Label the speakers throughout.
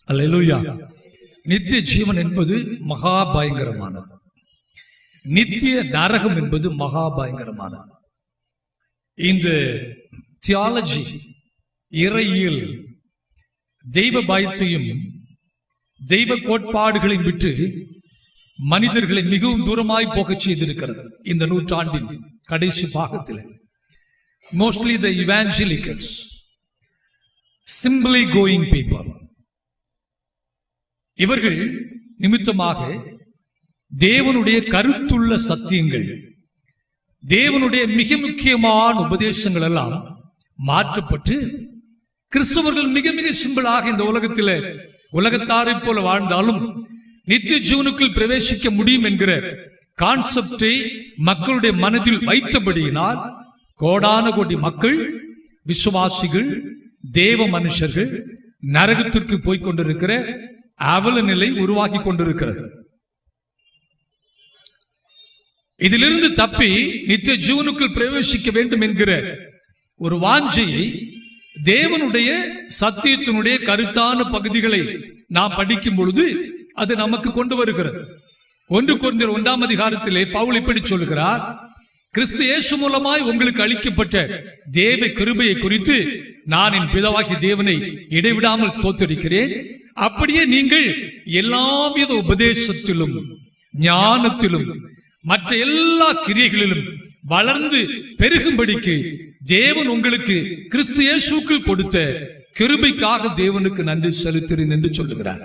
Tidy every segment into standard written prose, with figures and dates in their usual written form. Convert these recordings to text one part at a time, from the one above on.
Speaker 1: அல்லேலூயா. நித்திய ஜீவன் என்பது மகா பயங்கரமானது. நித்திய நரகம் என்பது மகா பயங்கரமானது. இந்த தியாலஜி, இறையியல், தெய்வ பயத்தையும் தெய்வ கோட்பாடுகளை விட்டு மனிதர்களை மிகவும் தூரமாய் போகச் செய்திருக்கிறது. இந்த நூற்றாண்டின் கடைசி பாகத்தில் mostly the evangelicals, simply going people, இவர்கள் நிமித்தமாக தேவனுடைய கருத்துள்ள சத்தியங்கள், தேவனுடைய மிக முக்கியமான உபதேசங்கள் எல்லாம் மாற்றப்பட்டு கிறிஸ்தவர்கள் மிக மிக சிம்பிளாக இந்த உலகத்தில் உலகத்தாரை போல வாழ்ந்தாலும் நித்திய ஜீவனுக்குள் பிரவேசிக்க முடியும் என்கிற கான்செப்டை மக்களுடைய மனதில் வைத்தபடியினால் கோடான கோடி மக்கள், விசுவாசிகள், தேவ மனுஷர்கள் நரகத்திற்கு போய்க் கொண்டிருக்கிற அவல நிலை உருவாக்கி கொண்டிருக்கிறது. இதிலிருந்து தப்பி நித்திய ஜீவனுக்குள் பிரவேசிக்க வேண்டும் என்கிற ஒரு வாஞ்சையை தேவனுடைய சத்தியத்தினுடைய கருத்தான பகுதிகளை நாம் படிக்கும் பொழுது அது நமக்கு கொண்டு வருகிறது. 1 கொரிந்தியர் 1ஆம் அதிகாரத்திலே பவுல் இப்படி சொல்கிறார், கிறிஸ்து இயேசு மூலமாய் உங்களுக்கு அளிக்கப்பட்ட தேவ கிருபையை குறித்து நான் என் பிதாவாகிய தேவனை இடைவிடாமல் ஸ்தோத்திரிக்கிறேன். அப்படியே நீங்கள் எல்லாவித உபதேசத்திலும் ஞானத்திலும் மற்ற எல்லா கிரியைகளிலும் வளர்ந்து பெருகும்படிக்கு தேவன் உங்களுக்கு கிறிஸ்து இயேசுக்குள் கொடுத்த கிருபைக்காக தேவனுக்கு நன்றி செலுத்துகிறேன் என்று சொல்லுகிறார்.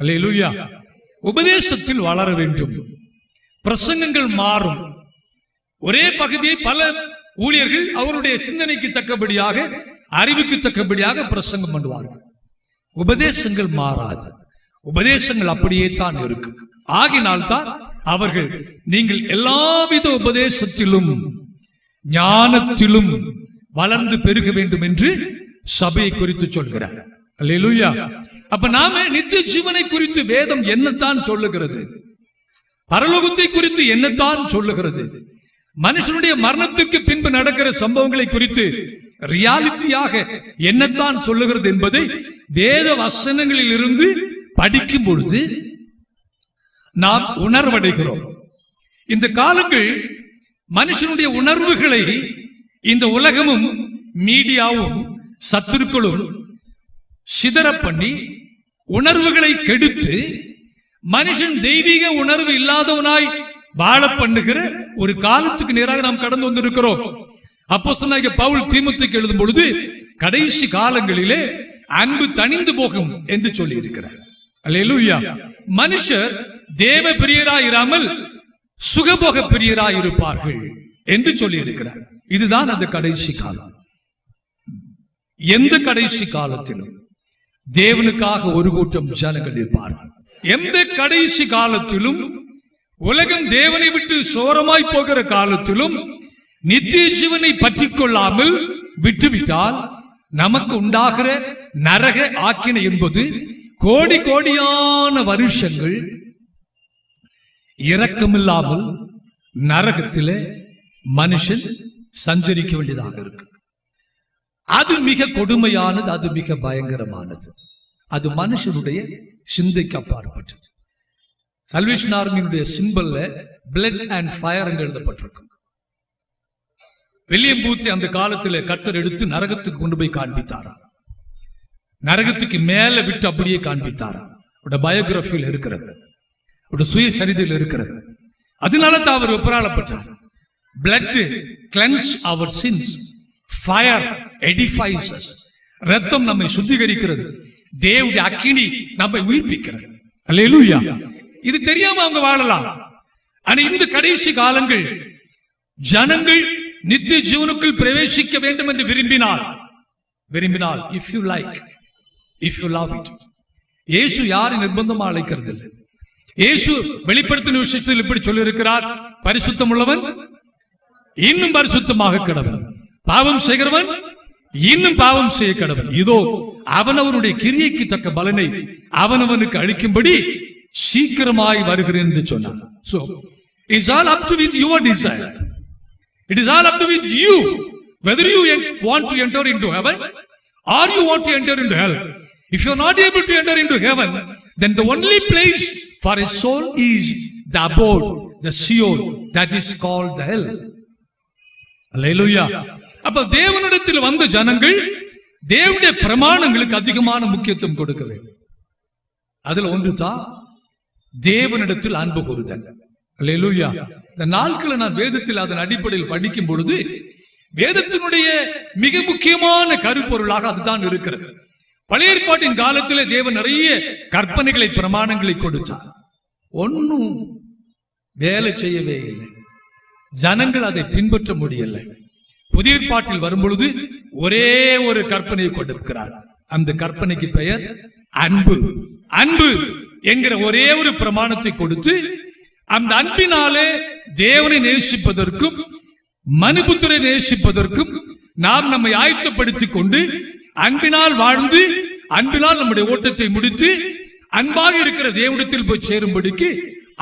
Speaker 1: அல்லேலூயா. உபதேசத்தில் வளர வேண்டும். பிரசங்கங்கள் மாறும். ஒரே பகுதியை பல ஊழியர்கள் அவருடைய சிந்தனைக்கு தக்கபடியாக, அறிவுக்கு தக்கபடியாக பிரசங்கம் பண்ணுவார்கள். உபதேசங்கள் மாறாது. உபதேசங்கள் அப்படியே தான் இருக்கும். ஆகினால் தான் அவர்கள் நீங்கள் எல்லாவித உபதேசத்திலும் ஞானத்திலும் வளர்ந்து பெருக வேண்டும் என்று சபையை குறித்து சொல்கிறார். அல்லேலூயா. அப்ப நாம நித்திய ஜீவனை குறித்து வேதம் என்னத்தான் சொல்லுகிறது, பரலோகத்தை குறித்து என்னத்தான் சொல்லுகிறது, மனுஷனுடைய மரணத்திற்கு பின்பு நடக்கிற சம்பவங்களை குறித்து ரியாலிட்டியாக என்னத்தான் சொல்லுகிறது என்பதை வேத வசனங்களில் இருந்து படிக்கும் பொழுது நாம் உணர்வடைகிறோம். இந்த காலங்கள் மனுஷனுடைய உணர்வுகளை இந்த உலகமும் மீடியாவும் சத்துருக்களும் சிதற பண்ணி உணர்வுகளை கெடுத்து மனுஷன் தெய்வீக உணர்வு இல்லாதவனாய் வாழ பண்ணுகிற ஒரு காலத்துக்கு நேராக நாம் கடந்து வந்திருக்கிறோம். அப்போஸ்தலனாகிய பவுல் தீமோத்தேயுக்கு எழுதும் பொழுது கடைசி காலங்களிலே அன்பு தணிந்து போகும் என்று சொல்லி இருக்கிறார். அல்லேலூயா. மனுஷர் தேவ பிரியராயிராமல் சுகபோக பிரியராயிருப்பார்கள் என்று சொல்லி இருக்கிறார். இதுதான் அந்த கடைசி காலம். எந்த கடைசி காலத்திலும் தேவனுக்காக ஒரு கூட்டம் ஜனங்கள் இருப்பார்கள். எந்த கடைசி காலத்திலும் உலகம் தேவனை விட்டு சோரமாய் போகிற காலத்திலும் நித்திய ஜீவனை பற்றி கொள்ளாமல் விட்டுவிட்டால் நமக்கு உண்டாகிற நரக ஆக்கினை என்பது கோடி கோடியான வருஷங்கள் இரக்கமில்லாமல் நரகத்திலே மனுஷன் சஞ்சரிக்க வேண்டியதாக இருக்கு. அது மிக கொடுமையானது, அது மிக பயங்கரமானது. அது மனுஷனுடைய சிந்தைக்கு அப்பாற்பட்டது. சல்வேஷன் ஆர்மியினுடைய சிம்பல்ல பிளட் அண்ட் ஃபயர் என்று எழுதப்பட்டிருக்கும். வில்லியம் பூத் அந்த காலத்தில் கர்த்தர் எடுத்து நரகத்துக்கு கொண்டு போய் காண்பித்தாரா, நரகத்துக்கு மேல விட்டு அப்படியே காண்பித்தாரா. பயோகிராபியில் இருக்கிறது, சுயசரிதையில் இருக்கிறது. அதனால தான் அவர் ஒப்பராளப்பட்டார். blood cleanse our sins, fire edifies us. ரத்தம் நம்மை சுத்திகரிக்கிறது, தேவனுடைய அக்கினி நம்மை உயிர்ப்பிக்கிறது. அல்லேலூயா. இது தெரியாம அவங்க வாழலாம். ஆனா இந்த கடைசி காலங்கள் ஜனங்கள் நித்திய ஜீவனுக்குள் பிரவேசிக்க வேண்டும் என்று விரும்பினால் if you like, if you love it. இயேசு யாரை நிர்பந்தமா அழைக்கிறது இல்லை. இயேசு வெளிப்படுத்தின விஷயத்தில் இப்படி சொல்லி இருக்கிறார், பரிசுத்தம் உள்ளவன் இன்னும் பரிசுத்தமாக கடவன், பாவம் செய்கிறவன் இன்னும் பாவம் செய்ய கடவன். இதோ அவனவனுடைய கிரியைக்கு தக்க பலனை அவனவனுக்கு அளிக்கும்படி சீக்கிரமாய் வருகிறேன் என்று சொன்னார். So it's all up to with your desire. It is all up to with you whether you want to enter into heaven or you want to enter into hell. If you are not able to enter into heaven, then the only place for a soul is the abode, the Sheol, that is called the hell. Hallelujah. அப்ப தேவனிடத்தில் வந்த ஜனங்கள் தேவனுடைய பிரமாணங்களுக்கு அதிகமான முக்கியத்துவம் கொடுக்க வேண்டும். அதுல ஒன்று தான் தேவனிடத்தில் அன்பு கூறுதல். ஹல்லேலூயா. இந்த நாட்களை நான் வேதத்தில் அதன் அடிப்படையில் படிக்கும் பொழுது வேதத்தினுடைய மிக முக்கியமான கருப்பொருளாக அதுதான் இருக்கிறது. பழைய ஏற்பாட்டின் காலத்திலே தேவன் நிறைய கற்பனைகளை பிரமாணங்களை கொடுத்தார். ஒன்னும் வேலை செய்யவே இல்லை, ஜனங்கள் அதை பின்பற்ற முடியல. புதிய ஏற்பாட்டில் வரும் பொழுது ஒரே ஒரு கற்பனையை கொடுக்கிறார். அந்த கற்பனைக்கு பெயர் அன்பு. அன்பு என்கிற ஒரே ஒரு பிரமாணத்தை கொடுத்து அந்த அன்பினாலே தேவனை நேசிப்பதற்கும் மனுபுத்திரை நேசிப்பதற்கும் நாம் நம்மை ஆயத்தப்படுத்திக் கொண்டு அன்பினால் வாழ்ந்து அன்பினால் நம்முடைய ஓட்டத்தை முடித்து அன்பாக இருக்கிற தேவனிடத்தில் போய் சேரும்படிக்கு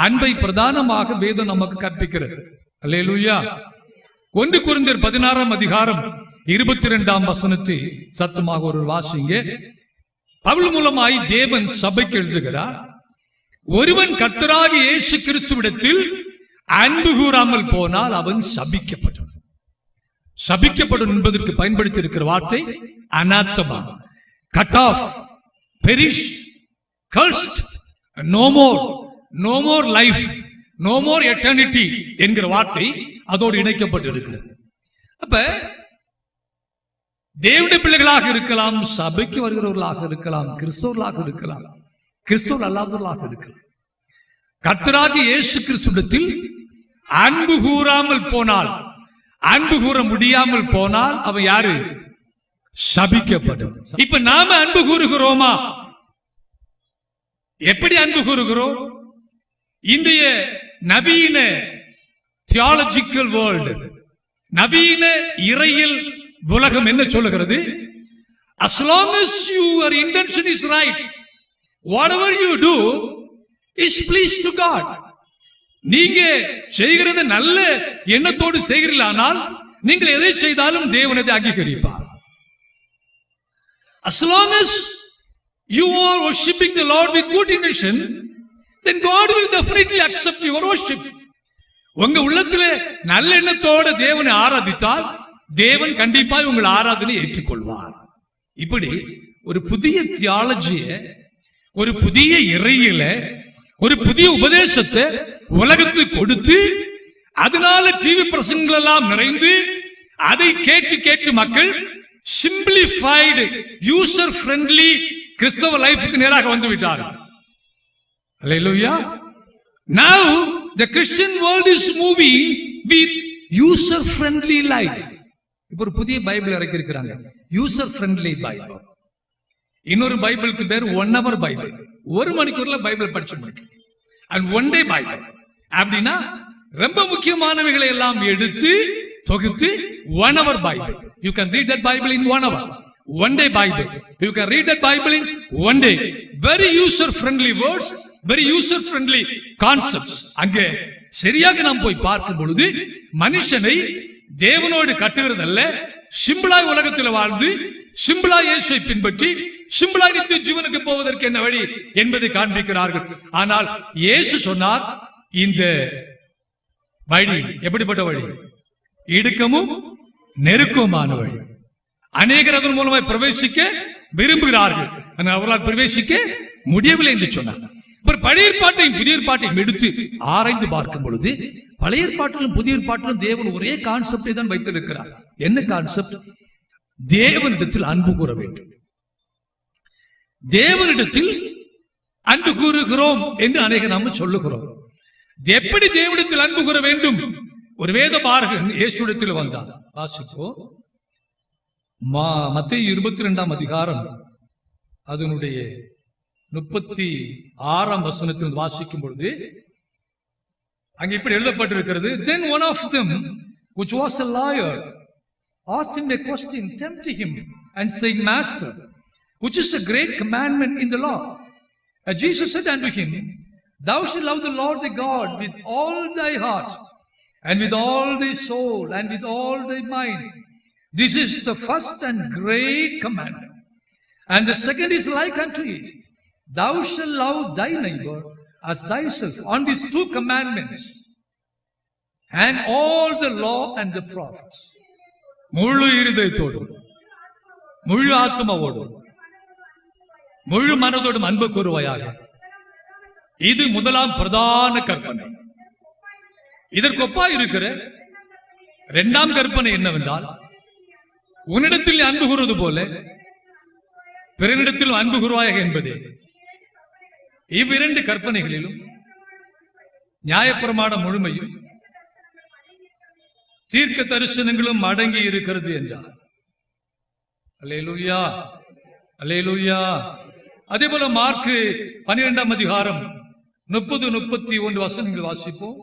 Speaker 1: அன்பை பிரதானமாக வேதம் நமக்கு கற்பிக்கிறது. அல்லேலூயா. 1 கொரிந்தியர் 16 அதிகாரம் 22 வசனத்தை சத்தமாக ஒரு வாசிங்க. பவுல் மூலமாய் தேவன் சபைக்கு எழுதுகிறார், ஒருவன் கர்த்தராகிய இயேசு கிறிஸ்துவிடத்தில் அன்பு கூறாமல் போனால் அவன் சபிக்கப்படும். சபிக்கப்படும் என்பதற்கு பயன்படுத்தி இருக்கிற வார்த்தை anathema, cut off, perished, cursed, no more, no more life, no more eternity என்கிற வார்த்தை அதோடு இணைக்கப்பட்டு இருக்கிறது. அப்ப தேவனுடைய பிள்ளைகளாக இருக்கலாம், சபைக்கு வருகிறவர்களாக இருக்கலாம், கிறிஸ்தவர்களாக இருக்கலாம், கிறிஸ்தவர் அல்லாதவர்களாக இருக்கலாம். கர்த்தராகிய இயேசு கிறிஸ்துவிடத்தில் அன்பு கூறாமல் போனால், அன்பு கூற முடியாமல் போனால் அவன் யாரு? சபிக்கப்படும். இப்ப நாம அன்பு கூறுகிறோமா? எப்படி அன்பு கூறுகிறோம்? இன்றைய நவீன தியாலஜிக்கல் வேர்ல்டு, நவீன இறையில் உலகம் என்ன சொல்லுகிறது? As long as your intention is right, whatever you do is pleased to God. நீங்க செய்கிறது நல்ல எண்ணத்தோடு செய்கிறீர்களானால் நீங்கள் எதை செய்தாலும் தேவன் அதை அங்கீகரிப்பார். As long as you are worshiping the Lord with good intention, then God will definitely accept your worship. உங்க உள்ளத்திலே நல்ல எண்ணத்தோடு தேவனை ஆராதித்தால் தேவன் கண்டிப்பாக உங்கள் ஆராதனை ஏற்றுக்கொள்வார். இப்படி ஒரு புதிய தியாலஜிய, ஒரு புதிய இறையில, ஒரு புதிய உபதேசத்தை உலகத்துக்கு கொடுத்து அதனால டிவி பிரசங்கங்கள் எல்லாம் நிறைந்து அதை கேட்டு கேட்டு மக்கள் சிம்பிளிஃபைடு யூசர் ஃப்ரெண்ட்லி கிறிஸ்தவ லைஃப்க்கு நேராக வந்து விட்டார்கள். Hallelujah. Now the Christian world is moving with user friendly life. இப்போ ஒரு புதிய பைபிள் இறக்கி இருக்கிறாங்க, யூசர் ஃப்ரெண்ட்லி பைபிள். இன்னொரு பைபிளுக்கு பேர் 1 hour பைபிள். 1 மணிக்கூர்ல பைபிள் படிச்சு முடிக்கும். And 1 day Bible. அப்படின்னா ரொம்ப முக்கியமானவைகளை எல்லாம் எடுத்து தொகுத்து 1 hour Bible. You can read that Bible in 1 hour. 1 day Bible. You can read that Bible in 1 day. Very user friendly words, very user friendly concepts. அங்கே சரியாக நாம் போய் பார்க்கும் பொழுது மனுஷனை தேவனோடு கட்டுகிறதல்ல, சிம்பிளாய் உலகத்தில் வாழ்ந்து சிம்பிளாய் இயேசுவை பின்பற்றி சிம்பிளாய் நித்திய ஜீவனுக்கு போவதற்கு என்ன வழி என்பதை காண்பிக்கிறார்கள். ஆனால் இயேசு சொன்னார், இந்த வழி எப்படிப்பட்ட வழி? இடுக்கமும் நெருக்கமான வழி. அநேகர் அதன் மூலமாய் பிரவேசிக்க விரும்புகிறார்கள், ஆனால் அவர்களால் பிரவேசிக்க முடியவில்லை என்று சொன்னார். பழைய ஏற்பாட்டையும் புதிய ஏற்பாட்டையும் எடுத்து ஆராய்ந்து பார்க்கும் பொழுது பழைய ஏற்பாட்டிலும் புதிய ஏற்பாட்டிலும் தேவன் ஒரே கான்செப்டை தான் வைத்திருக்கிறார். என்ன கான்செப்ட்? தேவனிடத்தில் அன்பு கூற வேண்டும். தேவனிடத்தில் அன்பு கூறுகிறோம் என்று அநேக நாம சொல்லுகிறோம். எப்படி தேவனிடத்தில் அன்பு கூற வேண்டும்? ஒரு வேத பாரகன் இயேசுவிடத்தில் வந்தார். வாசிப்போம். மத்தேயு 22 அதிகாரம் அதனுடைய 36 வசனத்தில் வாசிக்கும் பொழுது அங்கே இப்படி எழுதப்பட்டிருக்கிறது. Then one of them, which was a lawyer, asked him a question, tempting him and saying, Master, which is the great commandment in the law? And Jesus said unto him, Thou shalt love the Lord thy God with all thy heart, and with all thy soul, and with all thy mind. This is the first and great commandment. And the second is like unto it, thou shalt love thy neighbor as thyself. On these two commandments and all the law and the prophets. முழு இருதயத்தோடும், முழு ஆத்மாவோடும், முழு மனதோடும் அன்பு கூறுவாயாக. இது முதலாம் பிரதான கற்பனை. இதற்கு ஒப்பா இருக்கிற இரண்டாம் கற்பனை என்னவென்றால், உன்னிடத்தில் அன்பு கூறுவது போல பிறனிடத்திலும் அன்பு கூறுவாயாக என்பதே. இவ்விரண்டு கற்பனைகளிலும் நியாயப்பிரமாண முழுமையும் தீர்க்க தரிசனங்களும் அடங்கி இருக்கிறது என்றார். அல்லேலூயா, அல்லேலூயா. அதே போல மார்க்கு 12ஆம் அதிகாரம் 30-31 வசனங்கள் வாசிப்போம்.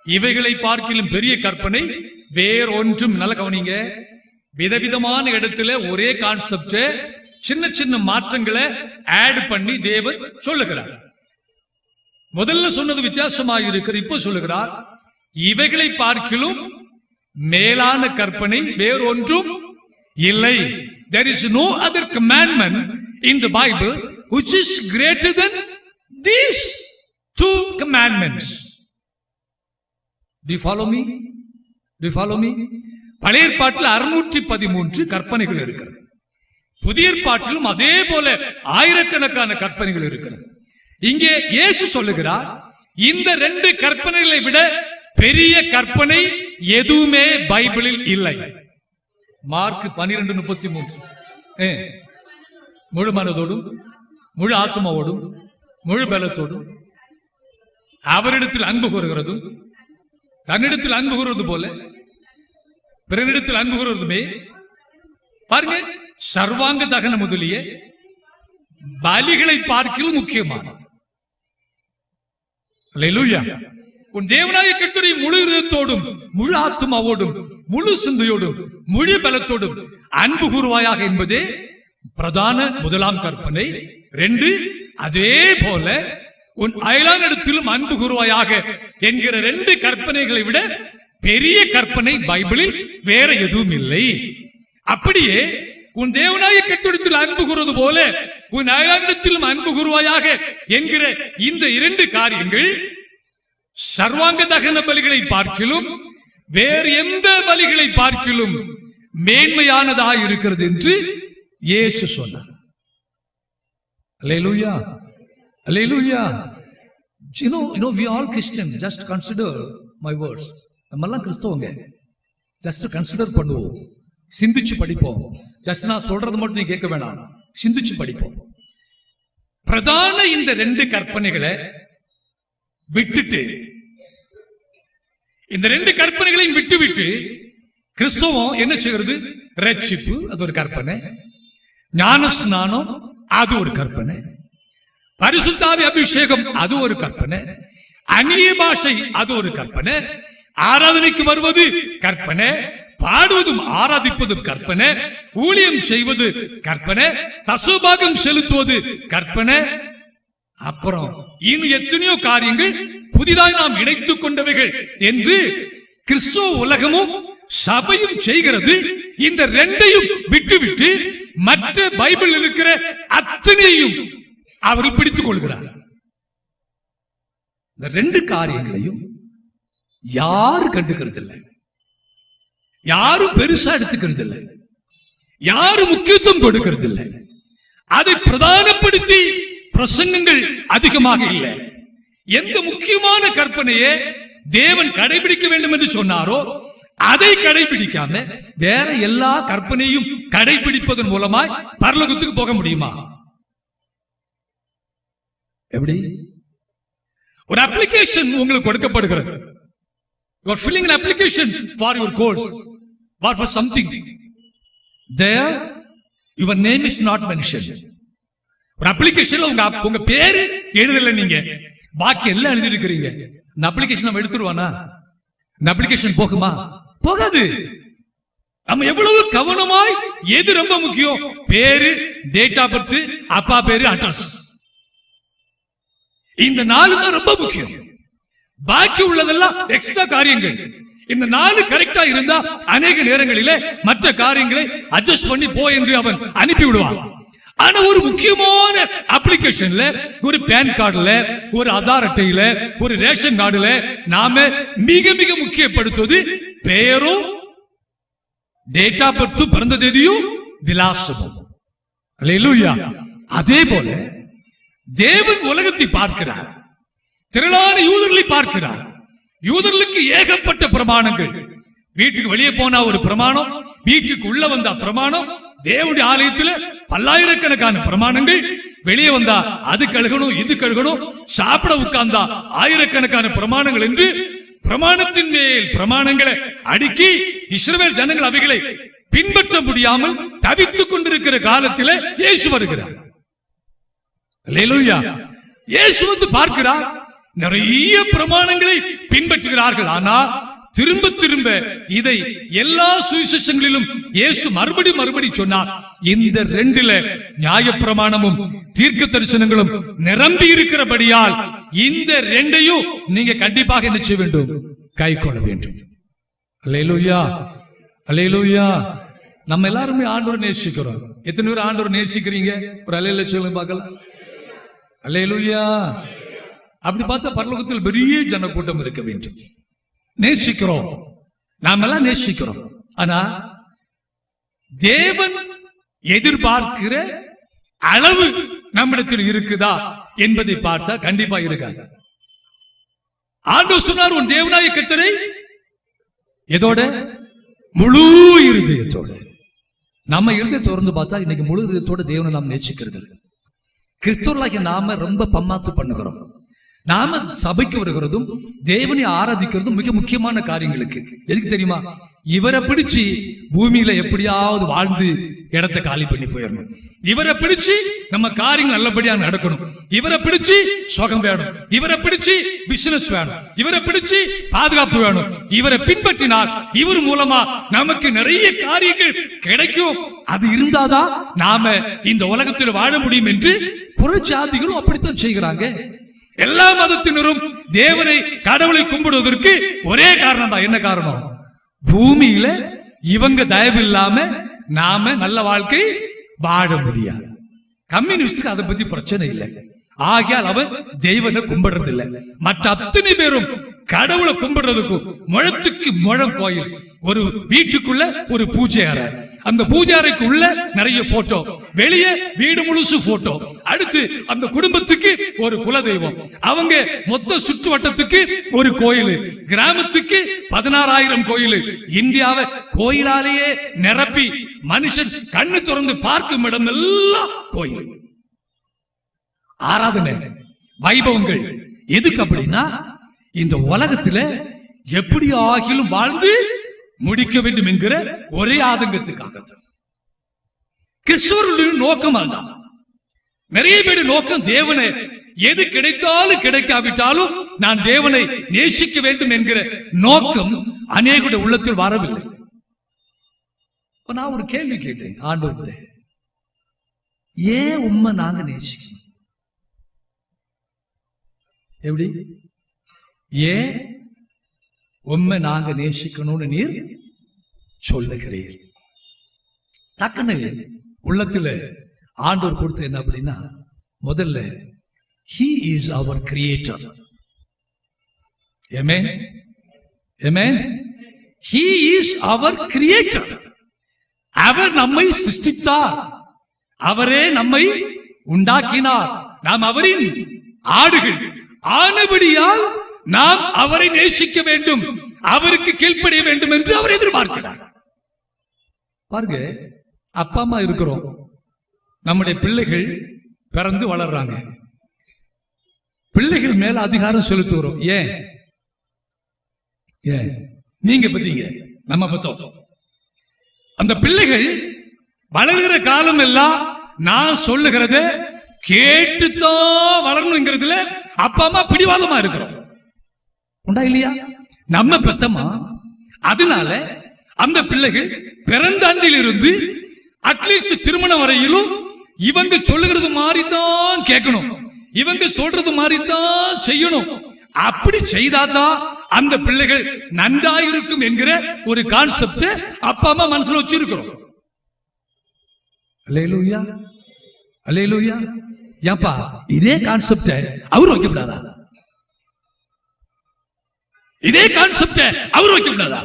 Speaker 1: இவைகளை பார்க்கிலும் பெரிய கற்பனை வேறொன்றும், நல்ல கவனிங்க, விதவிதமான இடத்துல ஒரே கான்செப்ட் சின்ன சின்ன மாற்றங்களை ஆட் பண்ணி தேவன் சொல்லுகிறார். முதல்ல சொன்னது வித்தியாசமாக இருக்கிறது. இப்போ சொல்லுகிறார், இவைகளை பார்க்கிலும் மேலான கற்பனை வேறொன்றும் இல்லை. There is no other commandment in the Bible which is greater than these two commandments. Do you follow me? Do you follow me? பழைய ஏற்பாட்டில் 613 கற்பனைகள் இருக்கிறது. புதிய ஏற்பாட்டிலும் அதே போல ஆயிரக்கணக்கான கற்பனைகள் இருக்கிறது. இங்கே இயேசு சொல்லுகிறார், இந்த ரெண்டு கற்பனைகளை விட பெரிய கற்பனை எதுவுமே பைபிளில் இல்லை. மார்க் 12:33, முழு மனதோடும், முழு ஆத்மாவோடும், முழு பலத்தோடும் அவரிடத்தில் அன்பு கூறுகிறதும், தன்னிடத்தில் அன்பு கூறுவது போல பிறனிடத்தில் அன்பு கூறுவதுமே, பாருங்க, சர்வாங்க தகன முதலிய பலிகளை பார்க்கிலும் முக்கியமானது. அல்லேலூயா. உன் தேவனாய கர்த்தரை முழு இதயத்தோடும், முழு ஆத்மாவோடும், முழு சிந்தையோடும், முழு பலத்தோடும் அன்பு கூறுவாயாக என்பதே பிரதான முதலாம் கற்பனை. 2, அதே போல உன் அயலானிடத்திலும் அன்பு கூறுவாயாக என்கிற 2 கற்பனைகளை விட பெரிய கற்பனை பைபிளில் வேற எதுவும் இல்லை. அப்படியே உன் தேவனாய கர்த்தரிடத்தில் அன்பு கூறுவது போல உன் அயலானிடத்திலும் அன்பு கூறுவாயாக என்கிற இந்த 2 காரியங்கள் சர்வாங்க தகன பலிகளை பார்க்கிலும் வேறு எந்த பலிகளை பார்க்கிலும் மேன்மையானதாக இருக்கிறது என்று இயேசு சொன்னார். அல்லேலூயா, அல்லேலூயா. You know, we all Christians. Just consider my words. நம்மெல்லாம் கிறிஸ்தவங்க. ஜஸ்ட் கன்சிடர் பண்ணுவோம், சிந்திச்சு படிப்போம். ஜஸ்ட் நான் சொல்றது மட்டும் நீ கேட்க வேணாம், சிந்திச்சு படிப்போம். பிரதான இந்த 2 கற்பனைகளை விட்டுட்டு, இந்த 2 கற்பனைகளையும் விட்டுவிட்டு கிறிஸ்தவம் என்ன செய்கிறது? ரட்சிப்பு அது ஒரு கற்பனை, ஞானஸ்நானம் அது ஒரு கற்பனை, பரிசுத்த ஆவி அபிஷேகம் அது ஒரு கற்பனை, அந்நிய பாஷை அது ஒரு கற்பனை, ஆராதனைக்கு வருவது கற்பனை, பாடுவதும் ஆராதிப்பதும் கற்பனை, ஊழியம் செய்வது கற்பனை, தசோபாகம் செலுத்துவது கற்பனை. அப்புறம் இன்னும் எத்தனையோ காரியங்கள் புதிதாக நாம் இணைத்துக் கொண்டவைகள் என்று கிறிஸ்துவ உலகமும் சபையும் செய்கிறது. இந்த 2ஐயும் விட்டுவிட்டு மற்ற பைபிள் இருக்கிற அத்தனையும் அவர்கள் பிடித்துக் கொள்கிறார். இந்த 2 காரியங்களையும் யாரும் கண்டுக்கிறது இல்லை, யாரும் பெருசா எடுத்துக்கிறது இல்லை, யாரும் முக்கியத்துவம் கொடுக்கிறது இல்லை. அதை பிரதானப்படுத்தி பிரசங்கங்கள் அதிகமாக இல்லை. எந்த முக்கியமான கற்பனையே தேவன் கடைபிடிக்க வேண்டும் என்று சொன்னாரோ அதை கடைபிடிக்காம வேற எல்லா கற்பனையும் கடைபிடிப்பதன் மூலமாய் பரலோகத்துக்கு போக முடியுமா? எப்படி? ஒரு அப்ளிகேஷன் உங்களுக்கு கொடுக்கப்படுகிறது. You are filling an application for your course or for something. There your name is not mentioned. ஒரு அப்ளிகேஷன்ல உங்க பேரு எழுதல, நீங்க பாக்கி எல்லாம் எழுதி இருக்கிறீங்க. இந்த அப்ளிகேஷன் நம்ம எடுத்துருவானா? இந்த அப்ளிகேஷன் போகுமா? போகாது. நம்ம எவ்வளவு கவனமாய், எது ரொம்ப முக்கியம்? பேரு, டேட் ஆஃப் பர்த், அப்பா பேரு, அட்ரஸ். இந்த 4 தான் ரொம்ப முக்கியம். பாக்கி உள்ளதெல்லாம் எக்ஸ்ட்ரா காரியங்கள். இந்த 4 கரெக்டா இருந்தா அநேக நேரங்களிலே மற்ற காரியங்களை அட்ஜஸ்ட் பண்ணி போ என்று அவன் அனுப்பி விடுவான். ஆனா ஒரு முக்கியமான அப்ளிகேஷன்ல, ஒரு பேன் கார்டுல, ஒரு ஆதார் அட்டையில, ஒரு ரேஷன் கார்டுல நாம மிக மிக முக்கியப்படுத்துவது பெயரும் டேட் ஆஃப் பர்த், பிறந்த தேதியும் விலாசமும். அல்லேலூயா. அதே போல தேவன் உலகத்தை பார்க்கிறார், திரளான யூதர்களை பார்க்கிறார். யூதர்களுக்கு ஏகப்பட்ட பிரமாணங்கள். வீட்டுக்கு வெளியே போனா ஒரு பிரமாணம், வீட்டுக்கு உள்ள வந்தா பிரமாணம், தேவனுடைய ஆலயத்தில் பல்லாயிரக்கணக்கான பிரமாணங்கள், வெளியே வந்தா அது கழுகணும் இது கழுகணும், சாப்பிட உட்கார்ந்தா ஆயிரக்கணக்கான பிரமாணங்கள் என்று பிரமாணத்தின் மேல் பிரமாணங்களை அடுக்கி இஸ்ரவேல் ஜனங்கள் அவைகளை பின்பற்ற முடியாமல் தவித்துக் கொண்டிருக்கிற காலத்தில் இயேசு வருகிறார். அல்லேலூயா. இயேசு வந்து பார்க்கிறார், நிறைய பிரமாணங்களை பின்பற்றுகிறார்கள். ஆனால் திரும்ப திரும்ப இதை எல்லா சுவிசேஷங்களிலும் இயேசு மறுபடி சொன்னார், இந்த 2ல நியாயப்பிரமாணமும் தீர்க்க தரிசனங்களும் நிரம்பி இருக்கிறபடியால் இந்த 2ஐயும் நீங்க கண்டிப்பாக என்ன செய்ய வேண்டும்? கை கொள்ள வேண்டும். அல்லேலூயா, அல்லேலூயா. நம்ம எல்லாருமே ஆண்டவரை நேசிக்கிறோம். எத்தனை பேர் ஆண்டவரை நேசிக்கிறீங்க? ஒரு அல்லேலூயா சொல்லுங்க பார்க்கலாம். அல்லேலூயா. அப்படி பார்த்தா பரலோகத்தில் பெரிய ஜனக்கூட்டம் இருக்க வேண்டும். நேசிக்கிறோம், நாம எல்லாம் நேசிக்கிறோம். ஆனா தேவன் எதிர்பார்க்கிற அளவு நம்மிடத்தில் இருக்குதா என்பதை பார்த்தா கண்டிப்பா இருக்காது. ஆண்டவர் சொன்னார், உன் தேவனாய கர்த்தரை எதோட? முழு இருதயத்தோட. நம்ம இருதயத்தை திறந்து பார்த்தா இன்னைக்கு முழு இருதயத்தோட தேவனை நாம் நேசிக்கிறது. கிறிஸ்தவர்களாகிய நாம ரொம்ப பம்மாத்து பண்ணுகிறோம். நாம சபைக்கு வருகிறதும் தேவனை ஆராதிக்கிறதும் மிக முக்கியமான காரியங்களுக்கு. எதுக்கு தெரியுமா? இவரை பிடிச்சு பூமியில எப்படியாவது வாழ்ந்து இடத்தை காலி பண்ணி போயிடணும். இவரை பிடிச்சு நம்ம காரியங்கள் நல்லபடியா நடக்கணும். இவரை பிடிச்சு சுகம் வேணும். இவரை பிடிச்சு பிசினஸ் வேணும். இவரை பிடிச்சு பாதுகாப்பு வேணும். இவரை பின்பற்றினால் இவர் மூலமா நமக்கு நிறைய காரியங்கள் கிடைக்கும். அது இருந்தாதான் நாம இந்த உலகத்தில் வாழ முடியும் என்று புறஜாதிகளும் அப்படித்தான் செய்கிறாங்க. எல்லா மதத்தினரும் தேவனை, கடவுளை கும்பிடுவதற்கு ஒரே காரணம் தான். என்ன காரணம்? பூமியில இவங்க தயவு இல்லாம நாம நல்ல வாழ்க்கை வாழ முடியாது. கம்யூனிஸ்டுக்கு அதை பத்தி பிரச்சனை இல்லை. ஆகையால் அவன் தெய்வனை கும்பிடுறது இல்லை. மற்ற அத்தனை பேரும் கடவுளை கும்பிடுறதுக்கும் முழத்துக்கு முழம் கோயில். ஒரு வீட்டுக்குள்ள ஒரு பூஜை அறை, அந்த பூஜை அறைக்குள்ள நிறைய போட்டோ, வெளியே வீடு முழுசு போட்டோ, அடுத்து அந்த குடும்பத்துக்கு ஒரு குலதெய்வம், அவங்க மொத்த சுற்று வட்டத்துக்கு ஒரு கோயில், கிராமத்துக்கு 16,000 கோயில். இந்தியாவை கோயிலாலேயே நிரப்பி மனுஷன் கண்ணு திறந்து பார்க்கும் இடம் எல்லாம் கோயில். ஆராதனை, வைபவங்கள். எதுக்கு அப்படின்னா இந்த உலகத்துல எப்படி ஆகிலும் வாழ்ந்து முடிக்க வேண்டும் என்கிற ஒரே ஆதங்கத்துக்காகத்தான். கிறிஸ்தவர்களுடைய நோக்கம் அதுதான். நிறைய பேர் நோக்கம் தேவனை எது கிடைத்தாலும் கிடைக்காவிட்டாலும் நான் தேவனை நேசிக்க வேண்டும் என்கிற நோக்கம் அநேகருடைய உள்ளத்தில் வரவில்லை. நான் ஒரு கேள்வி கேட்டேன் ஆண்டவர்கிட்ட, ஏன் உண்மை நாங்க நேசிக்கணும்? எப்படி? ஏன் உண்மை நாங்க நேசிக்கணும்னு நீர் சொல்லுகிறீர்? டக்குன்னு உள்ளத்துல ஆண்டவர் கொடுத்து என்ன அப்படின்னா, முதல்ல he is our creator. amen, amen. he is our creator. அவர் நம்மை சிருஷ்டித்தார், அவரே நம்மை உண்டாக்கினார். நாம் அவரின் ஆடுகள் ஆனபடியால் நாம் அவரை நேசிக்க வேண்டும், அவருக்கு கீழ்ப்படிய வேண்டும் என்று அவர் எதிர்பார்க்கிறார். பாருங்க, அப்பா அம்மா இருக்கிறோம், நம்முடைய பிள்ளைகள் பிறந்து வளர்றாங்க, பிள்ளைகள் மேல அதிகாரம் செலுத்துகிறோம். ஏன்? ஏன்? நீங்க பத்தீங்க, நம்ம பத்தோம். அந்த பிள்ளைகள் வளர்கிற காலம் எல்லாம் நான் சொல்லுகிறத கேட்டுத்தான் வளரணுங்கிறதுல அப்பா அம்மா பிடிவாதமா இருக்கிறோம். உண்டா இல்லையா? நம்ம பெத்தமா. அதனால அந்த பிள்ளைகள் பிறந்த அன்றிலிருந்து அட்லீஸ்ட் திருமணம் வரையிலும் இவங்க சொல்லுகிறது மாதிரி தான் கேட்கணும், இவங்க சொல்றது மாதிரி தான் செய்யணும். அப்படி செய்தாதான் அந்த பிள்ளைகள் நன்றாயிருக்கும் என்கிற ஒரு கான்செப்ட் அப்பா அம்மா மனசுல வச்சிருக்கிறோம். அல்லேலூயா, அல்லேலூயா. ஏப்பா இதே கான்செப்ட் அவர் வைக்கப்படாதா? இதே கான்செப்ட் அவர் வைக்கப்படாதா?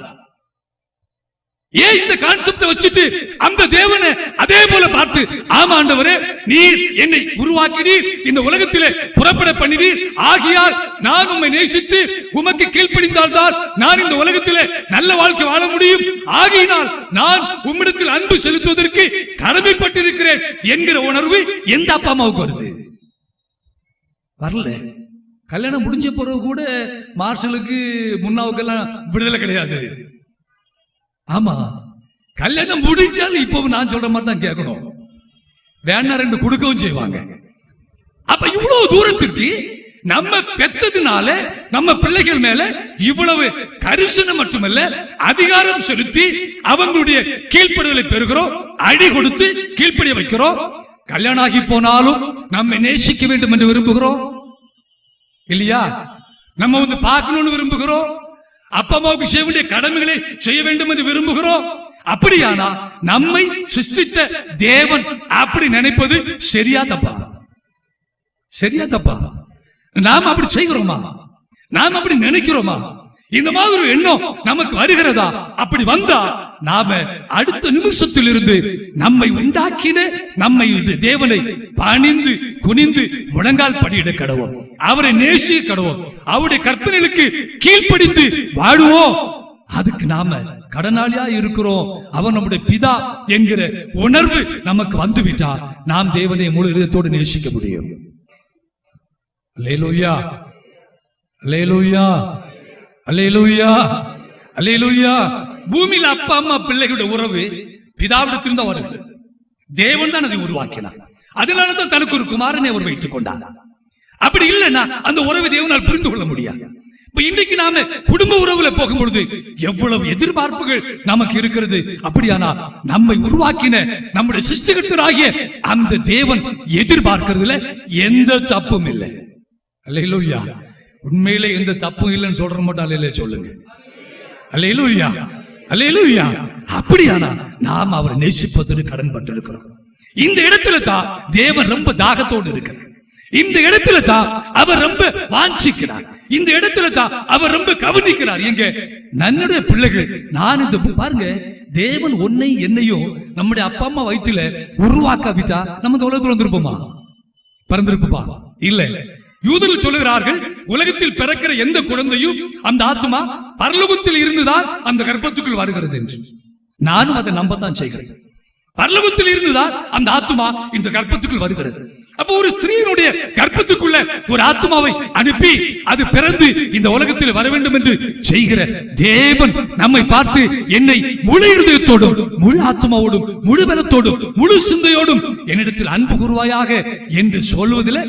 Speaker 1: ஏன் இந்த கான்செப்ட் வச்சுட்டு அந்த தேவனை அதே போல பார்த்து, ஆமா ஆண்டவரே நீர் என்னை உருவாக்கினீர், இந்த உலகத்திலே புறப்பட பண்ணினீர், ஆகியால் நான் உம்மை நேசித்து உமக்கு கீழ்ப்படிந்தால் தான் நான் இந்த உலகத்திலே நல்ல வாழ்க்கை வாழ முடியும், ஆகினால் நான் உம்மிடத்தில் அன்பு செலுத்துவதற்கு கடமைப்பட்டிருக்கிறேன் என்கிற உணர்வு எந்த அப்பா அம்மாவுக்கு வருது? வரல. கல்யாணம் முடிஞ்ச பிறகு கூட மார்ஷலுக்கு முன்னாவுக்கெல்லாம் விடுதலை கிடையாது. ஆமா, கல்யாணம் முடிஞ்சாலும் இப்ப நான் சொல்ற மாதிரி தான் கேட்கணும், வேணா ரெண்டு கொடுக்கவும் செய்வாங்க. அப்ப இவ்வளவு தூரத்திற்கு நம்ம பெற்றதுனால நம்ம பிள்ளைகள் மேல இவ்வளவு கரிசனம் மட்டுமல்ல அதிகாரம் செலுத்தி அவங்களுடைய கீழ்ப்படுதலை பெறுகிறோம், அடி கொடுத்து கீழ்ப்படிய வைக்கிறோம். கல்யாணம் ஆகி போனாலும் நம்ம நேசிக்க வேண்டும் என்று விரும்புகிறோம் இல்லையா? நம்ம வந்து பார்க்கணும்னு விரும்புகிறோம், அப்பா அம்மாவுக்கு செய்ய வேண்டிய கடமைகளை செய்ய வேண்டும் என்று விரும்புகிறோம். அப்படியானா நம்மை சிருஷ்டித்த தேவன் அப்படி நினைப்பது சரியா தப்பா? சரியா தப்பா? நாம் அப்படி செய்கிறோமா? நாம் அப்படி நினைக்கிறோமா? இந்த மாதிரி ஒரு எண்ணம் நமக்கு வருகிறதா? அப்படி வந்தா நாம அடுத்த நிமிஷத்தில் இருந்து நம்மை உண்டாக்கின நம்மை தேவனை பணிந்து குனிந்து முழங்கால் படியிட கடவோம், அவரை நேசிக்க கடவோம், அவருடைய கற்பனைகளுக்கு கீழ்ப்படிந்து வாழுவோம். அதுக்கு நாம கடனாளியா இருக்கிறோம். அவன் நம்முடைய பிதா என்கிற உணர்வு நமக்கு வந்துவிட்டா நாம் தேவனை முழு இதயத்தோடு நேசிக்க முடியும். அல்லேலூயா, அல்லேலூயா, அல்லேலூயா, அல்லேலூயா. பூமியில அப்பா அம்மா பிள்ளைகளுடைய உறவு பிதாவிடத்தில் தான் வருகிறது. தேவன் தான் அதை உருவாக்கினார். அதனாலதான் தனக்கு ஒரு குமாரனை அவர் வைத்துக் கொண்டார். அப்படி இல்லைன்னா அந்த உறவை தேவனால் புரிந்து கொள்ள முடியாது. இப்ப இன்னைக்கு நாம குடும்ப உறவுல போகும் பொழுது எவ்வளவு எதிர்பார்ப்புகள் நமக்கு இருக்கிறது. அப்படியானா நம்மை உருவாக்கின நம்முடைய சிருஷ்டிகர்த்தராகிய அந்த தேவன் எதிர்பார்க்கிறதுல எந்த தப்பும் இல்லை. அல்லேலூயா. உண்மையிலே எந்த தப்பும் இல்லைன்னு சொல்ற மட்டும் அல்லேலூயா சொல்லுங்க. அல்லேலூயா, அல்லேலூயா. அப்படியானா நாம் அவரை நேசிப்பதற்கு கடன் பட்டிருக்கிறோம். இந்த இடத்துல தான் தேவன் ரொம்ப தாகத்தோடு இருக்கிறார். இந்த இடத்துல தான் அவர் ரொம்ப வாஞ்சிக்கிறார். இந்த இடத்துல தான் அவர் ரொம்ப கவனிக்கிறார். எங்க நன்னுடைய பிள்ளைகள், நான் இந்த பாருங்க, தேவன் உன்னை என்னையும் நம்முடைய அப்பா அம்மா வயிற்றுல உருவாக்காவிட்டா நம்ம இந்த உலகத்துல வந்திருப்போமா? பறந்திருப்போமா? இல்ல. யூதர்கள் சொல்லுகிறார்கள், உலகத்தில் பிறக்கிற எந்த குழந்தையும் அந்த ஆத்மா பரலோகத்தில் இருந்துதான் அந்த கர்ப்பத்துக்குள் வருகிறது என்று. நானும் அதை நம்பத்தான் செய்கிறேன். பரலோகத்தில் இருந்துதான் அந்த ஆத்மா இந்த கர்ப்பத்துக்குள் வருகிறது. அப்போ ஒரு ஸ்திரீனுடைய கர்ப்பத்துக்குள்ள ஒரு ஆத்மாவை அனுப்பி அது பிறந்து இந்த உலகத்தில் வர வேண்டும் என்று செய்கிற தேவன் நம்மை பார்த்து என்னை முழு இருதயத்தோடும் முழு ஆத்மாவோடும் முழு பலத்தோடும் முழு சிந்தையோடும் என்னிடத்தில் அன்பு கூறுவாயாக என்று சொல்வதில்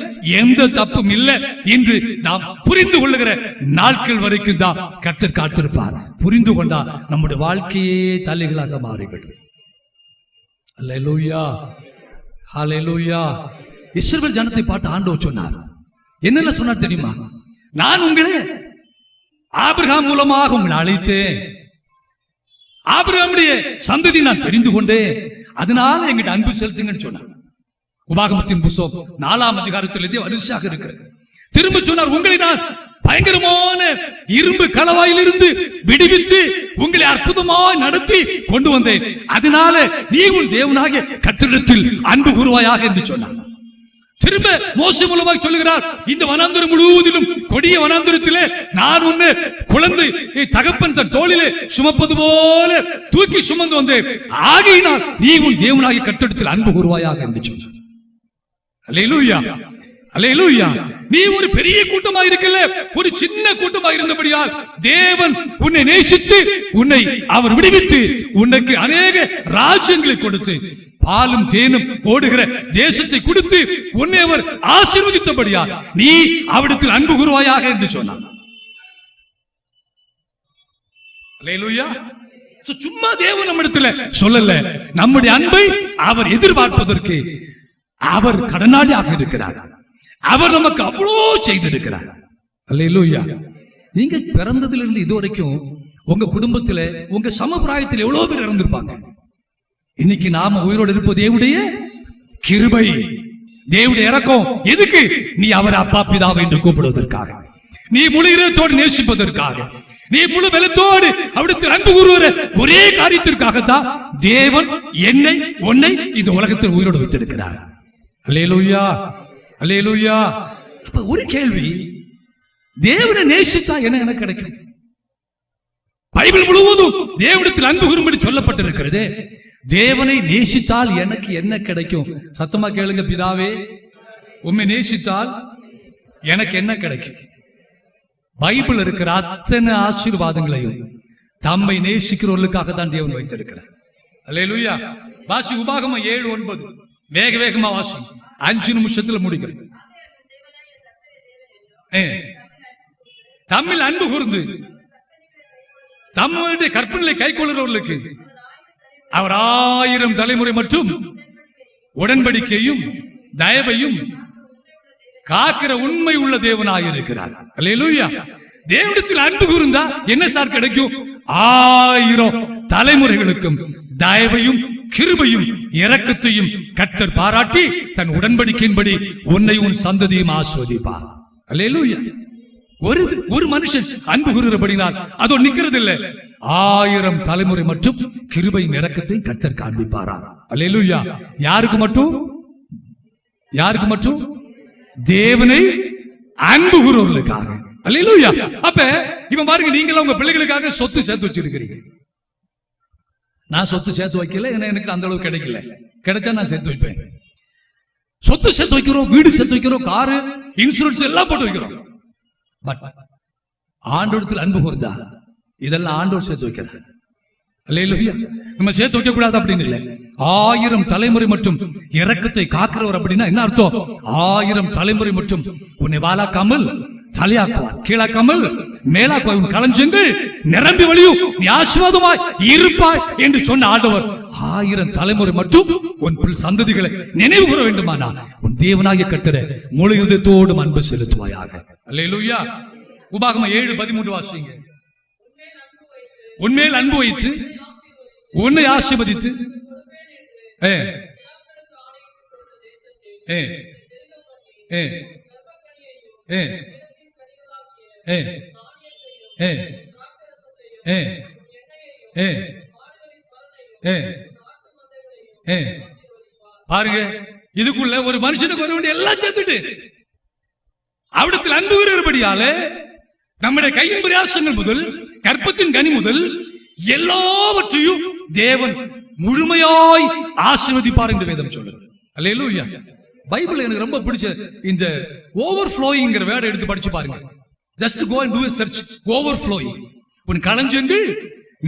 Speaker 1: எந்த தப்பும் இல்லை என்று நாம் புரிந்து கொள்ளுகிற நாட்கள் வரைக்கும் தான் கர்த்தர் காத்திருப்பார். புரிந்து கொண்டா நம்முடைய வாழ்க்கையே தலைகளாக மாறிவிடும். அல்லேலூயா, ஹல்லேலூயா. இஸ்ரவேல் ஜனத்தை பார்த்து ஆண்டவர் சொன்னார். என்னென்ன சொன்னார் தெரியுமா? நான் உங்களை ஆபிரகாம் மூலமாக உங்களை அழைத்தேன், ஆபிரகாமுடைய சந்ததி நான் தெரிந்து கொண்டேன், அதனால எங்கிட்ட அன்பு செலுத்துங்கன்னு சொன்னார். உபாகமத்தின் புத்தகம் 4ஆம் அதிகாரத்திலிருந்து வரிசையாக இருக்கிறது. திரும்ப சொன்னார், உங்களை நான் பயங்கரமான இரும்பு களவாயிலிருந்து விடுவித்து உங்களை அற்புதமாய் நடத்தி கொண்டு வந்தேன், அதனால நீ உன் தேவனாகிய கர்த்தரிடத்தில் அன்பு கூறுவாயாக என்று சொன்னார். திரும்ப மோசே மூலமாக சொல்லுகிறார், இந்த வனாந்தரம் முழுவதிலும் கொடிய வனாந்தரத்திலே நான் உன்னை குழந்தை தகப்பன் தன் தோளிலே சுமப்பது போல தூக்கி சுமந்து வந்தேன், ஆகையினால் நீ உன் தேவனாகிய கர்த்தரிடத்தில் அன்பு கூறுவாயாக என்று சொன்னார். அல்லேலூயா, அல்லேலூயா. நீ ஒரு பெரிய கூட்டமா இருக்கல, ஒரு சின்ன கூட்டமா இருந்தபடியால் தேவன் உன்னை நேசித்து உன்னை அவர் விடுவித்து உனக்கு அநேக ராஜ்யங்களை கொடுத்து பாலும் தேனும் ஓடுகிற தேசத்தை கொடுத்து உன்னை அவர் ஆசீர்வதித்தபடியால் நீ அவரிடத்தில் அன்பு கூறுவாயாக என்று சொன்னார். அல்லேலூயா. சும்மா தேவன் நம்மிடத்துல சொல்லல, நம்முடைய அன்பை அவர் எதிர்பார்ப்பதற்கு அவர் கடனாளியாக இருக்கிறார். அவர் நமக்கு அவ்வளோ செய்திருக்கிறார். அல்லேலூயா. நீங்க பிறந்ததிலிருந்து இதுவரைக்கும் உங்க குடும்பத்துல உங்க சமபிராயத்தில் எவ்வளவு பேர் இறந்திருப்பாங்க. இன்னைக்கு நாம உயிரோடு இருப்பது தேவனுடைய கிருபை, தேவனுடைய இரக்கம். எதுக்கு? நீ அவர் அப்பா பிதாவை என்று கூப்பிடுவதற்காக, நீ முழு இதயத்தோடு நேசிப்பதற்காக, நீ முழு பலத்தோடு அவரிடத்தில் அன்பு கூறுகிற ஒரே காரியத்திற்காகத்தான் தேவன் என்னை உன்னை இந்த உலகத்தில் உயிரோடு வைத்திருக்கிறார். அல்லேலூயா, அல்லேலூயா. அப்ப ஒரு கேள்வி, தேவனை நேசித்தா என்ன எனக்கு கிடைக்கும்? பைபிள் முழுவதும் தேவனிடத்தில் அன்பு கூறும்படி சொல்லப்பட்டிருக்கிறது. தேவனை நேசித்தால் எனக்கு என்ன கிடைக்கும்? சத்தமா கேளுங்க. பிதாவே, உம்மை நேசித்தால் எனக்கு என்ன கிடைக்கும்? பைபிள் இருக்கிற அத்தனை ஆசீர்வாதங்களையும் தம்மை நேசிக்கிறவர்களுக்காக தான் தேவன் வைத்திருக்கிறார். அல்லேலூயா. வாசி உபாகமம் 7:9. வேக வேகமா வாசி, 5 நிமிஷத்துல முடிக்கிறேன். தம்மில் அன்பு கூர்ந்து தம்முடைய கற்பனைகளை கை கொள்ளுறவர்களுக்கு அவர் 1000 தலைமுறை மற்றும் உடன்படிக்கையும் தயவையும் காக்கிற உண்மை உள்ள தேவனாயிருக்கிறார். அல்லேலூயா. தேவனிடத்தில் அன்பு கூர்ந்தா என்ன சார் கிடைக்கும்? 1000 தலைமுறைகளுக்கும் தயவையும் கிருபையும் இரக்கத்தையும் கர்த்தர் பாராட்டி தன் உடன்படிக்கையின்படி உன்னை உன் சந்ததியும் ஆசீர்வதிப்பார். அல்லேலூயா. ஒரு மனுஷன் அன்பு கூறுகிறபடினால் அதோ நிக்கிறது இல்லை, 1000 தலைமுறை மற்றும் கிருபையும் இரக்கத்தையும் கர்த்தர் காண்பிப்பாரா. அல்லேலூயா. யாருக்கு மட்டும்? யாருக்கு மட்டும்? தேவனை அன்பு கூறுவர்களுக்காக. அல்லேலூயா. அப்ப இவன் பாருங்க, நீங்களும் உங்க பிள்ளைகளுக்காக சொத்து சேர்த்து வச்சிருக்கிறீங்க. நான் சொத்து சேர்த்து வைக்கல, எனக்கு அந்த அளவுக்கு கிடைக்கல. கிடைச்சா நான் சேர்த்து வைப்பேன். சொத்து சேர்த்து வைக்கிறோம், வீடு சேர்த்து வைக்கிறோம், காரு, இன்சூரன்ஸ் எல்லாம் போட்டு வைக்கிறோம். பட் ஆண்டவரிடத்தில் அன்பு கூர்ந்தா இதெல்லாம் ஆண்டவர் சேர்த்து வைக்கிறார். அல்லேலூயா. நம்ம சேர்த்து வைக்க கூடாது அப்படின்னு இல்லை. 1000 தலைமுறை மற்றும் இரக்கத்தை காக்கிறவர் அப்படின்னா என்ன அர்த்தம்? 1000 தலைமுறை மற்றும் உன்னை வாலாக்காமல் தலையாக்குவார், கீழாக்காமல் மேலாக்குவார். உன் களஞ்சங்கள் நிரம்பி வழியும், நீ ஆசீர்வாதமாய் இருப்பாய் என்று சொன்ன ஆண்டவர் 1000 தலைமுறை மற்றும் உன் சந்ததிகளை நினைவு கூற வேண்டுமானா உன் தேவனாகிய கர்த்தரை முழு இதயத்தோடு அன்பு செலுத்துவாயாக. அல்லேலூயா. உபாகமம் 7:13 வாசிங்க. உன்மேல் அன்பு வைத்து உன்னை ஆசீர்வதித்து பாருங்க, இதுக்குள்ள ஒரு மனுஷனுக்கு வர வேண்டிய எல்லாம் சேர்த்துட்டு அவரிடத்தில் அன்பு கூறுகிறபடியாலே நம்முடைய கையின் பிரயாசங்கள் முதல் கற்பத்தின் கனி முதல் எல்லாவற்றையும் தேவன் முழுமையாய் ஆசீர்வதிப்பார் என்று வேதம் சொல்லுது. அல்லேலூயா. பைபிள் எனக்கு ரொம்ப பிடிச்ச இந்த ஓவர்ஃப்ளோயிங்கிற வேர்டை எடுத்து படிச்சு பாருங்க. Just go and do a search. Overflowing. உன் களஞ்சங்கள்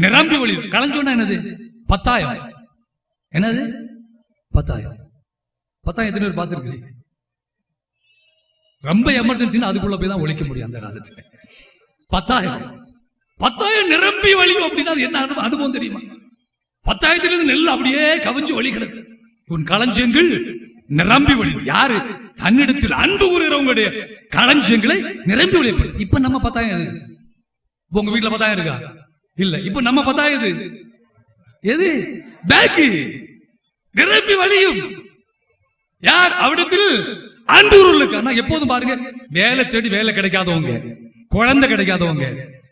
Speaker 1: நிரம்பி வழியும். களஞ்சம்னா என்னது? 10,000. என்னது? 10,000. 10,000 எத்தனை பேர் பார்த்துருக்கீங்க? ரொம்ப எமர்ஜென்சின்னு அதுக்குள்ள போய் தான் ஒழிக்க முடியும் அந்த காலத்துல. 10,000 நிரம்பி வழியும் அப்படின்னா என்ன அனுபவம் தெரியுமா? 10,000 நெல் அப்படியே கவிஞ்சு வழிகிறது. உன் களஞ்சியங்கள் நிரம்பி வழியும். யாரு? தன்னிடத்தில் அன்பு கூறுகிறவங்களுடைய களஞ்சியங்களை நிரம்பி வழியும். இப்ப நம்ம 10,000 உங்க வீட்டுல 10,000 இருக்கா? இல்ல. இப்ப நம்ம 10,000 எது? பேக்கு நிரம்பி வழியும். யார்? அவரிடத்தில் அன்பு கூறுவர்களுக்கு. எப்போதும் பாருங்க, வேலை தேடி வேலை கிடைக்காதவங்க, குழந்தை கிடைக்காதவங்க,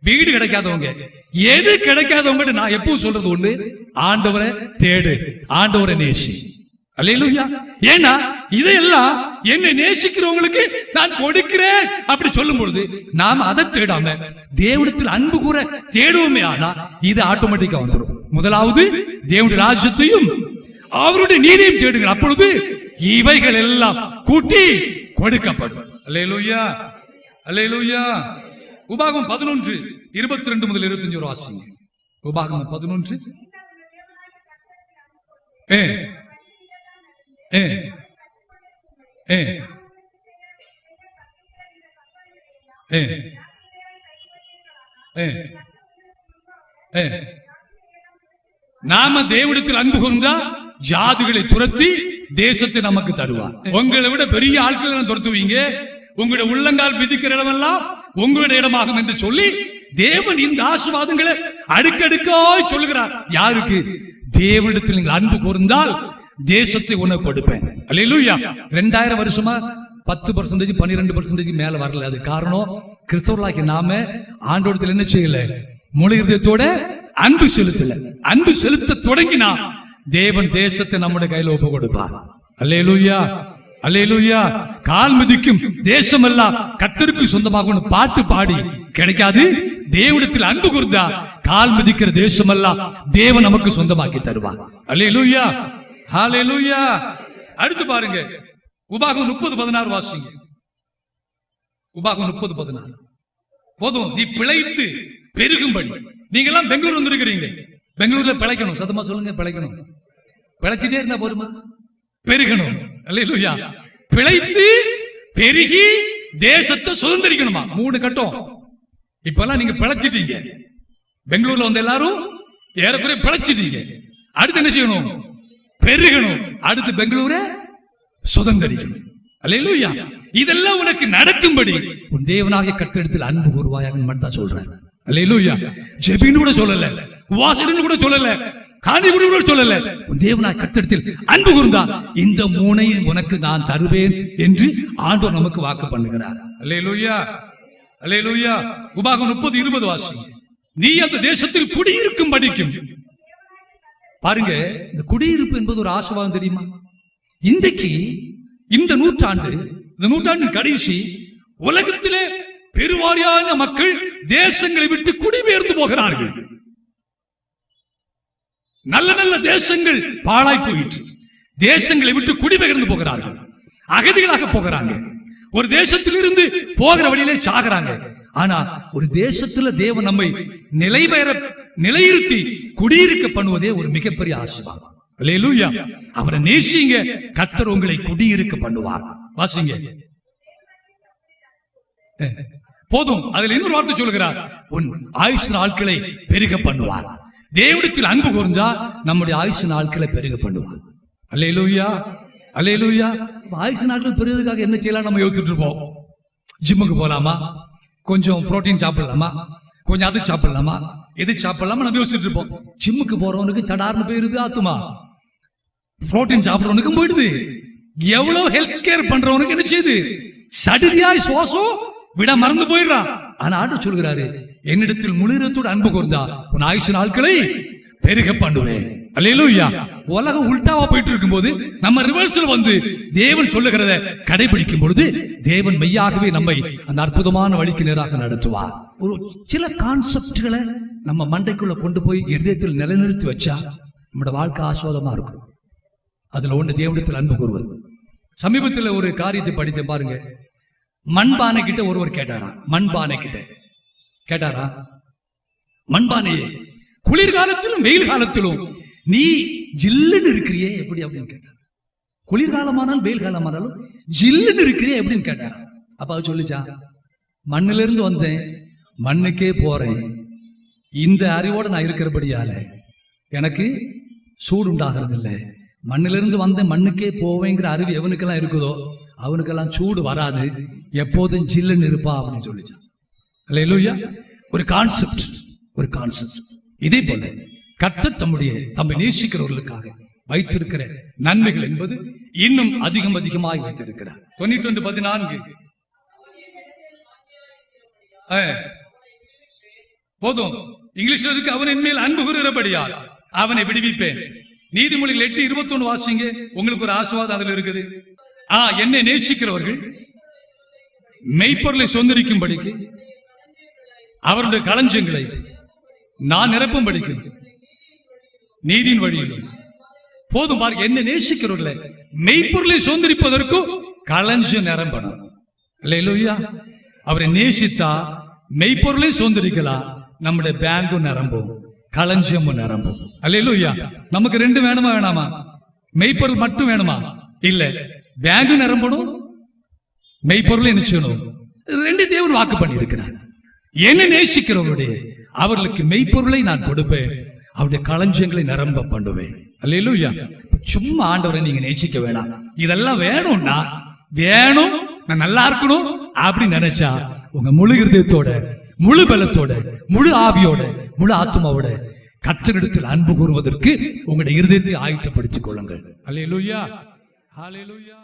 Speaker 1: வீடு கிடைக்காதவங்க, எது கிடைக்காதவங்க, நான் எப்பவும் சொல்றது ஒண்ணு, ஆண்டவரை தேடு, ஆண்டவரை நேசி. அல்லேலூயா. ஏன்னா இதையெல்லாம் என்னை நேசிக்கிறவங்களுக்கு நான் கொடுக்கிறேன் அப்படி சொல்லும் பொழுது நாம அதை தேடாம தேவனிடத்தில் அன்பு கூற தேடுவோமே, ஆனா இது ஆட்டோமேட்டிக்கா வந்துடும். முதலாவது தேவனுடைய ராஜ்யத்தையும் அவருடைய நீதியையும் தேடுங்கள், அப்பொழுது இவைகள் எல்லாம் கூட்டி கொடுக்கப்படும். அல்லேலூயா, அல்லேலூயா. உபாகமம் 11:22 முதல் 25 வாசிங்க. உபாகமம் 11. நாம தேவனிடத்தில் அன்பு கூர்ந்தா ஜாதிகளை துரத்தி தேசத்தை நமக்கு தருவார். உங்களை விட பெரிய ஆட்களை துரத்துவீங்க, உங்களுடைய உள்ளங்கால் மிதிக்கிற இடமெல்லாம் உங்களுடைய இடமாகும் என்று சொல்லி தேவன் இந்த ஆசீர்வாதங்களை அடுக்கடுக்காய் சொல்லுகிறார். யாருக்கு? தேவனிடத்தில் நீங்கள் அன்பு கூர்ந்தால் தேசத்தை உனக்கு கொடுப்பேன். அல்லேலூயா. 2000 வருஷமா 10%, 12% மேல வரல. அது காரணம் கிறிஸ்தவர்களாகி நாம ஆண்டோடத்தில் என்ன செய்யல? முழு இதயத்தோட அன்பு செலுத்தல. அன்பு செலுத்த தொடங்கினா தேவன் தேசத்தை நம்முடைய கையில ஒப்பு கொடுப்பார். அல்லேலூயா, அல்லேலூயா. கால் மிதிக்கும் தேசமெல்லாம் கர்த்தருக்கு சொந்தமாக பாட்டு பாடி கிடைக்காது. தேவனிடத்தில் அன்பு கூர்ந்தா கால் மிதிக்கிற தேசமெல்லாம் தேவன் நமக்கு சொந்தமாக்கி தருவார். அல்லேலூயா, ஹல்லேலூயா. அடுத்து பாருங்க, உபாகம் 30:16 வாசிங்க. உபாகம் 30:16. போதும், நீ பிழைத்து பெருகும்படி. நீங்க எல்லாம் பெங்களூர் வந்திருக்கிறீங்க. பெங்களூர்ல பிழைக்கணும். சத்தமா சொல்லுங்க, பிழைக்கணும். பிழைச்சிட்டே இருந்தா போதுமா? பெருகணும். அல்லேலூயா. பிழைத்து பெருகி தேசத்தை சுதந்திரிக்கணுமா? 3 கட்டம். இப்பெல்லாம் நீங்க பிழைச்சிட்டீங்க. பெங்களூர்ல வந்து எல்லாரும் ஏறக்குறைய பிழைச்சிட்டீங்க. அடுத்து என்ன செய்யணும்? பெருகணும். அடுத்து பெங்களூரை சுதந்திரிக்கணும். அல்லேலூயா. இதெல்லாம் உனக்கு நடக்கும்படி உன் தேவனாகிய கர்த்தரிடத்தில் அன்பு கூர்வாயாக மட்டும் சொல்றேன். அல்லேலூயா. ஜெபின்னு கூட சொல்லல, உபவாசம்னு கூட சொல்லல, காணி கூட சொல்லல. உன் தேவனாகிய கர்த்தரிடத்தில் அன்பு கூர்ந்தா இந்த 3ஐயும் உனக்கு நான் தருவேன் என்று ஆண்டவர் நமக்கு வாக்கு பண்ணுகிறார். அல்லேலூயா, அல்லேலூயா. உபாகம் 30:20 வாசி. நீ அந்த தேசத்தில் குடியிருக்கும் படிக்கும். பாருங்க, இந்த குடியிருப்பு என்பது ஒரு ஆசீர்வாதம் தெரியுமா? இன்றைக்கு இந்த நூற்றாண்டு, இந்த நூற்றாண்டின் கடைசி, உலகத்திலே பெருவாரியான மக்கள் தேசங்களை விட்டு குடிபெயர்ந்து போகிறார்கள். நல்ல நல்ல தேசங்கள் பாழாய் போயிற்று. தேசங்களை விட்டு குடிபெயர்ந்து போகிறார்கள், அகதிகளாக போகிறாங்க. ஒரு தேசத்தில் இருந்து போகிற வழியிலே சாகிறாங்க. ஆனா ஒரு தேசத்துல தேவன் நம்மை நிலையிருத்தி குடியிருக்க பண்ணுவதே ஒரு மிகப்பெரிய ஆசீர்வாதம். அல்லேலூயா. அவரை நேசிங்க, கர்த்தர் உங்களை குடியிருக்க பண்ணுவார். வாசிங்க. போதும். அதில் இன்னொரு வார்த்தை சொல்லுகிறார், உன் ஆயுசு நாட்களை பெருக பண்ணுவார். தேவனிடத்தில் அன்பு கூர்ந்தா நம்முடைய ஆயுசு நாட்களை பெருக பண்ணுவார். அல்லேலூயா, அல்லேலூயா. ஆயுசு நாட்கள் பெருகிறதுக்காக என்ன செய்யலாம் நம்ம யோசிச்சுட்டு இருப்போம். ஜிம்முக்கு போலாமா, கொஞ்சம் புரோட்டீன் சாப்பிடலாமா, கொஞ்சம் அது சாப்பிடலாமா, எது சாப்பிடலாமா நம்ம யோசிச்சுட்டு இருப்போம். ஜிம்முக்கு போறவனுக்கு சடார்னு போயிருது ஆத்துமா, புரோட்டீன் சாப்பிடுறவனுக்கும் போயிடுது. எவ்வளவு ஹெல்த் கேர் பண்றவனுக்கு என்ன செய்யுது? சடுதியாய் சுவாசம் விட மறந்து போயிடுறான். ஆனா ஆண்டு சொல்கிறாரு, என்னிடத்தில் முழுவதோடு அன்பு கூர்ந்தா உன் ஆயுசு நாட்களை பெருக பண்ணுவேன். அல்லேலூயா. உலகம் உல்டாவா போயிட்டு இருக்கும்போது நம்ம ரிவர்சல் வந்து தேவன் சொல்லுகிறத கடைபிடிக்கும் பொழுது தேவன் மெய்யாகவே நம்மை அந்த அற்புதமான வழிக்கு நேராக நடத்துவார். ஒரு சில கான்செப்ட்களை நம்ம மண்டைக்குள்ள கொண்டு போய் இதயத்தில் நிலைநிறுத்தி வச்சா நம்மளோட வாழ்க்கை ஆஸ்வாதமா இருக்கும். அதுல ஒன்று தேவனிடத்தில் அன்பு கூறுவது. சமீபத்தில் ஒரு காரியத்தை படித்து பாருங்க. மண்பானை கிட்ட ஒருவர் கேட்டாரா, மண்பானை கிட்ட கேட்டாரா, மண்பானையே, குளிர்காலத்திலும் வெயில் காலத்திலும் நீ ஜில்லுன்னு இருக்கிறியே எப்படி அப்படின்னு கேட்டார். குளிர்காலமானாலும் வெயில் காலமானாலும் ஜில்லுன்னு இருக்கிறியே எப்படின்னு கேட்டார். அப்ப அவ சொல்லிச்சா, மண்ணில இருந்து வந்தேன், மண்ணுக்கே போறேன். இந்த அறிவோட நான் இருக்கிறபடியால எனக்கு சூடு உண்டாகிறது இல்லை. மண்ணிலிருந்து வந்த மண்ணுக்கே போவேங்கிற அறிவு எவனுக்கெல்லாம் இருக்குதோ அவனுக்கெல்லாம் சூடு வராது, எப்போதும் ஜில்லுன்னு இருப்பா அப்படின்னு சொல்லிச்சான். அல்லேலூயா. ஒரு கான்செப்ட், ஒரு கான்செப்ட். இதே போல கர்த்தர் தம்மை நேசிக்கிறவர்களுக்காக வைத்திருக்கிற நன்மைகள் என்பது இன்னும் அதிகமாய் வைத்திருக்கிறார். 92:14 போதும். இங்கிலீஷ்ல இருக்கு, அவன் என் மேல் அன்பு கூறுகிறபடியால் அவனை விடுவிப்பேன். நீதிமொழிகள் 8:21 வாசிங்க. உங்களுக்கு ஒரு ஆசீர்வாதம் அதுல இருக்குது. என்னை நேசிக்கிறவர்கள் மெய்ப்பொருளை சொந்தரிக்கும்படிக்கு அவருடைய களஞ்சியங்களை நான் நிரப்பும்படிக்கு நீதியின் வழியிலும். போதும் பாருங்க, என்னை நேசிக்கிறவர்களை மெய்ப்பொருளை சொந்தரிப்பதற்கும் களஞ்சியம் நிரம்பணும். அல்லேலூயா. அவரை நேசித்தா மெய்ப்பொருளை சொந்தரிக்கலாம், நம்முடைய பேங்கும் நிரம்பும், களஞ்சியமும் நிரம்பும். அல்லேலூயா. நமக்கு 2 வேணுமா வேணாமா? மெய்ப்பொருள் மட்டும் வேணுமா? இல்ல, பேங்கு நிரம்பணும், மெய்ப்பொருளை நிச்சயணும். 2 தேவன் வாக்கு பண்ணி இருக்கிறார். என்னை நேசிக்கிறவருடைய அவர்களுக்கு மெய்ப்பொருளை நான் கொடுப்பேன், அவருடைய களஞ்சியங்களை நிரம்ப பண்ணுவேன். அல்லேலூயா. சும்மா ஆண்டவரை நீங்க நேசிக்க வேணாம், இதெல்லாம் வேணும்னா வேணும், நான் நல்லா இருக்கணும் அப்படி நினைச்சா உங்க முழு இருதயத்தோட, முழு பலத்தோட, முழு ஆவியோட, முழு ஆத்மாவோட கர்த்தரிடத்தில் அன்பு கூறுவதற்கு உங்களுடைய இருதயத்தை ஆயத்தப்படுத்திக் கொள்ளுங்கள். அல்லேலூயா, அல்லேலூயா.